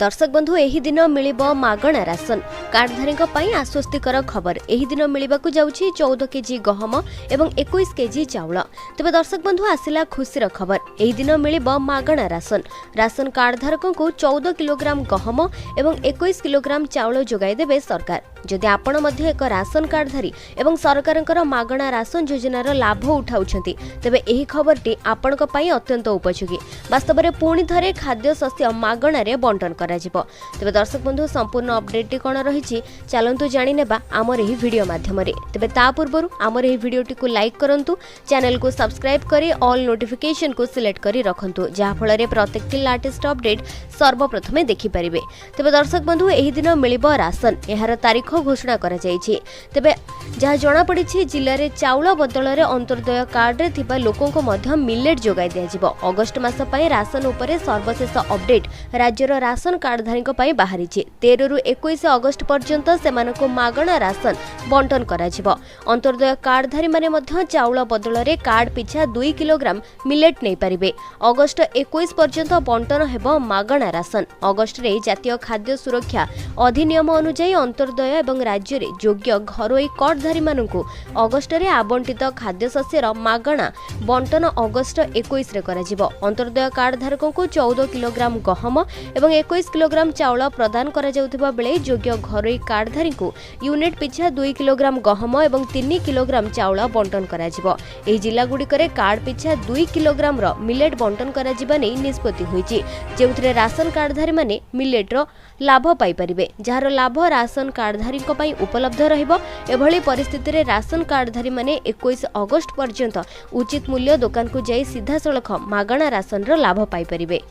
दर्शक बंधु एही दिन मिलिबो मागणा राशन कार्डधारी आश्वस्तिकर खबर। एही दिन मिलिबाकु जाउछि 14 केजी गहम एवं 21 केजी चाउल। तेबे दर्शक बंधु आसिला खुशीर खबर। एही दिन मिलिबो मागणा राशन कार्डधारकंकु 14 किलोग्राम गहम एवं 21 किलोग्राम चाउल जोगाई देबे सरकार। जदि आपण मध्ये एक राशन कार्डधारी एवं सरकारंकर मागणा राशन योजनार लाभ उठाउछंती तेबे एही खबरटी आपणक पई अत्यंत उपयोगी। वास्तव में पुणी थरे खाद्य शस्य मागणा रे बंटन करा जिवो। तेबे दर्शक बंधु संपूर्ण अपडेट कोन रहिछि चलंतु जानि नेबा हमर एही वीडियो माध्यम रे। तेबे ता पूर्वरु हमर एही वीडियोटी को लाइक करंतु, चैनल को सब्सक्राइब करी ऑल नोटिफिकेशन को सिलेक्ट करी रखंतु, जहा फल रे प्रत्येक लेटेस्ट अपडेट सर्वप्रथमे देखि परिबे। तेबे दर्शक बंधु एही दिन मिलिबो राशन एहार तारीख घोषणा करा जायछि। तेबे जहा जणा पड़िछि जिल्ला रे चाउल बदल रे अंतर्दय कार्ड रे थिबा लोकन को मध्य मिलेट जोगाई दिया जिवो। अगस्त मास पई राशन उपरे सर्वशेष अपडेट राज्यर राशन कार्डधारी पई बाहरिछि। 13 रु 21 अगस्त पर्यंत सेमानको मागणा राशन बंटन करा जिवो। अंतर्दय कार्डधारी माने मध्य चाउल बदल रे कार्ड पिछा 2 किलोग्राम मिलेट नै परिबे। अगस्त 21 पर्यंत बंटन हेबो मागणा राशन। अगस्त रे जातीय खाद्य सुरक्षा अधिनियम अनुसार अंतर्दय एवं राज्य रे योग्य घरोई कार्डधारी माननकु अगस्त रे आवंटित खाद्य शस्यर मागणा बंटन अगस्त 21 रे करा जिवो। अंतर्दय कार्डधारकंकु 14 किलोग्राम गहम एवं 21 किलोग्राम चाउल प्रदान करा जाउथिबा बेले योग्य घरोई कार्डधारींकु यूनिट पिछा 2 किलोग्राम गहम एवं 3 किलोग्राम चाउल बंटन करा जिवो। एही जिल्ला गुडीकरे कार्ड पिछा 2 किलोग्राम रो मिलेट बंटन करा जिबा नै निष्पत्ति होईछि, जेउथिरे राशन कार्डधारी माने मिलेट रो लाभ पाई परिबे, जहार लाभ राशन कार्डधारी को पई उपलब्ध रहिबो। एभली परिस्थिति रे राशन कार्डधारी माने 21 अगस्त पर्यंत उचित मूल्य दुकान को जाई सीधा सड़क मागणा राशन रो लाभ पाई परिबे।